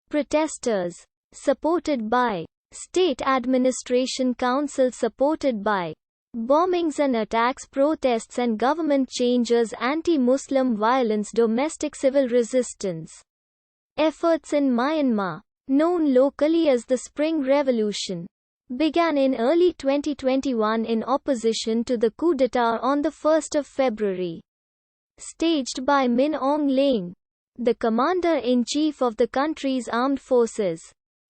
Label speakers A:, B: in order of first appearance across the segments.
A: Protesters. Supported by. State Administration Council supported by. Bombings and attacks, protests and government changes, anti-Muslim violence, domestic civil resistance efforts in Myanmar, known locally as the Spring Revolution, began in early 2021 in opposition to the coup d'état on 1 February. Staged by Min Aung Hlaing, the commander-in-chief of the country's armed forces.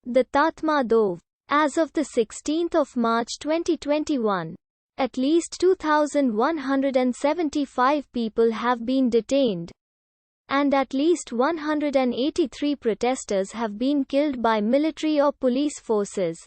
A: The Tatmadaw. As of 16 March 2021, at least 2,175 people have been detained, and at least 183 protesters have been killed by military or police forces.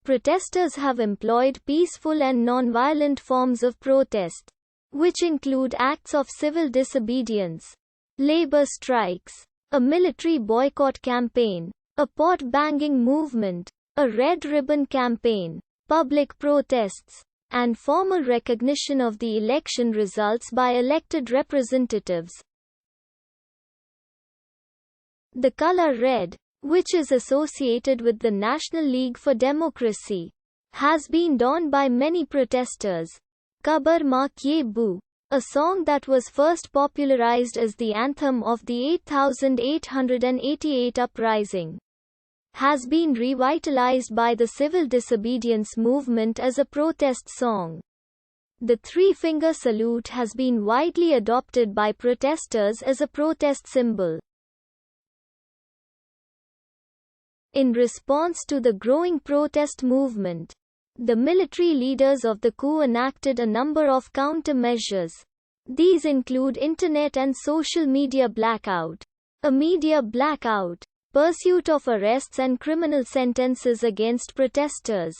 A: Protesters have employed peaceful and non-violent forms of protest, which include acts of civil disobedience, labor strikes, a military boycott campaign, a pot-banging movement, a red ribbon campaign, public protests, and formal recognition of the election results by elected representatives. The color red, which is associated with the National League for Democracy, has been donned by many protesters. Kabar Ma Kye Bu, a song that was first popularized as the anthem of the 8888 uprising, has been revitalized by the civil disobedience movement as a protest song. The three-finger salute has been widely adopted by protesters as a protest symbol. In response to the growing protest movement, the military leaders of the coup enacted a number of countermeasures. These include internet and social media blackout, a media blackout, pursuit of arrests and criminal sentences against protesters,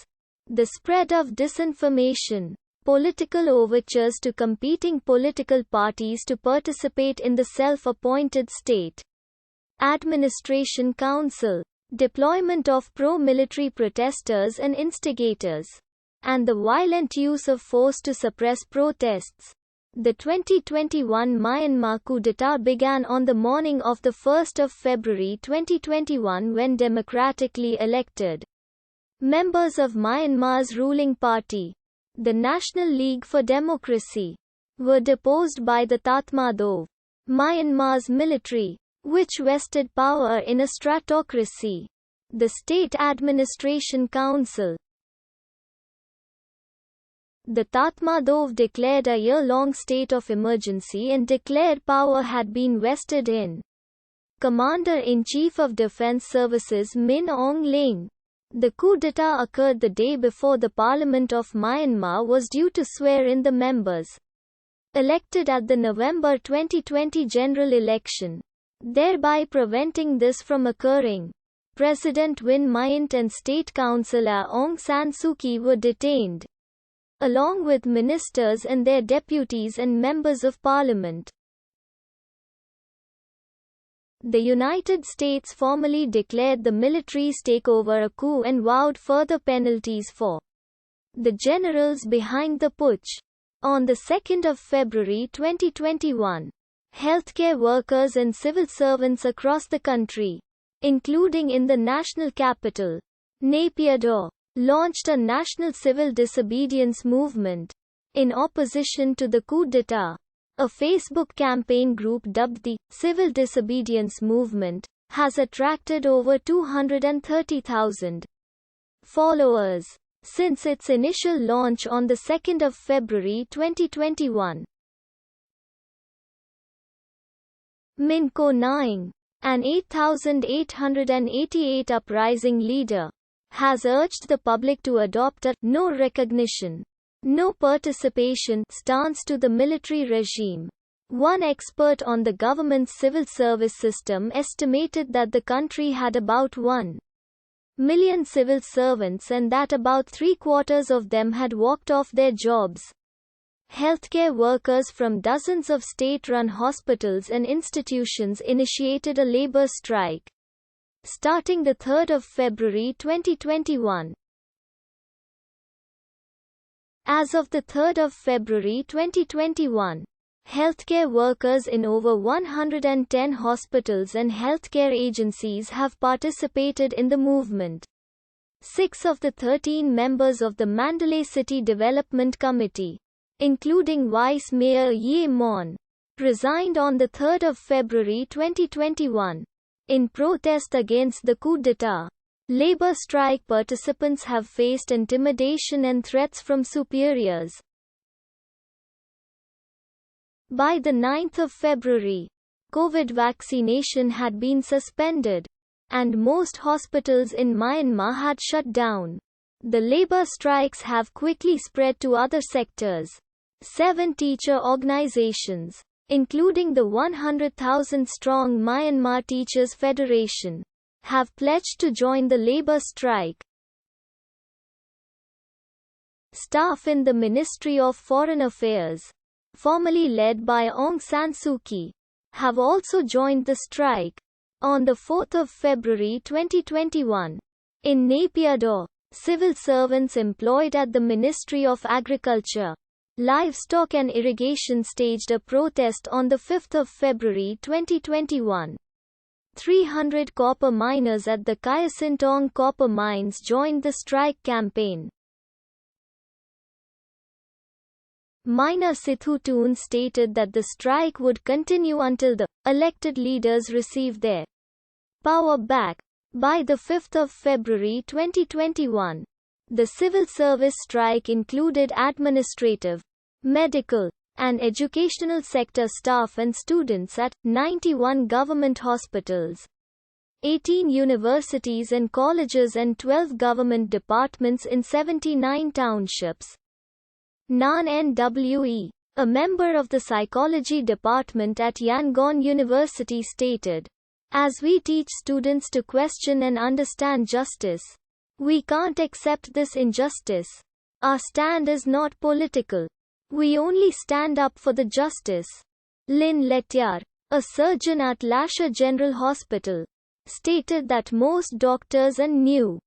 A: the spread of disinformation, political overtures to competing political parties to participate in the self-appointed State Administration Council, deployment of pro-military protesters and instigators, and the violent use of force to suppress protests. The 2021 Myanmar coup d'état began on the morning of 1 February 2021 when democratically elected members of Myanmar's ruling party, the National League for Democracy, were deposed by the Tatmadaw, Myanmar's military, which vested power in a stratocracy, the State Administration Council. The Tatmadaw declared a year-long state of emergency and declared power had been vested in Commander-in-Chief of Defense Services Min Aung Hlaing. The coup d'état occurred the day before the Parliament of Myanmar was due to swear in the members elected at the November 2020 general election, thereby preventing this from occurring. President Win Myint and State Councillor Aung San Suu Kyi were detained, along with ministers and their deputies and members of parliament. The United States formally declared the military's takeover a coup and vowed further penalties for the generals behind the putsch. On 2 February 2021, healthcare workers and civil servants across the country, including in the national capital, Naypyidaw, launched a national civil disobedience movement in opposition to the coup d'état. A Facebook campaign group dubbed the Civil Disobedience Movement has attracted over 230,000 followers since its initial launch on 2 February 2021. Min Ko Naing, an 8,888 uprising leader, has urged the public to adopt a no recognition, no participation stance to the military regime. One expert on the government's civil service system estimated that the country had about 1 million civil servants and that about 3/4 of them had walked off their jobs. Healthcare workers from dozens of state-run hospitals and institutions initiated a labor strike starting 3 February 2021. As of 3 February 2021, Healthcare workers in over 110 hospitals and healthcare agencies have participated in the movement. 6 of the 13 members of the Mandalay City Development Committee, including Vice Mayor Ye Mon, resigned on 3 February 2021. In protest against the coup d'état, labor strike participants have faced intimidation and threats from superiors. By 9 February, COVID vaccination had been suspended, and most hospitals in Myanmar had shut down. The labor strikes have quickly spread to other sectors. 7 teacher organizations, including the 100,000-strong Myanmar Teachers Federation, have pledged to join the labor strike. Staff in the Ministry of Foreign Affairs, formerly led by Aung San Suu Kyi, have also joined the strike. On 4 February 2021, in Naypyidaw, civil servants employed at the Ministry of Agriculture, Livestock and Irrigation staged a protest on 5 February 2021. 300 copper miners at the Kayasintong copper mines joined the strike campaign. Miner Sithutun stated that the strike would continue until the elected leaders receive their power back. By 5 February 2021, the civil service strike included administrative, medical, and educational sector staff and students at 91 government hospitals, 18 universities and colleges and 12 government departments in 79 townships. Nan Nwe, a member of the psychology department at Yangon University stated, "As we teach students to question and understand justice, we can't accept this injustice. Our stand is not political. We only stand up for the justice." Lin Letiar, a surgeon at Lasha General Hospital, stated that most doctors and new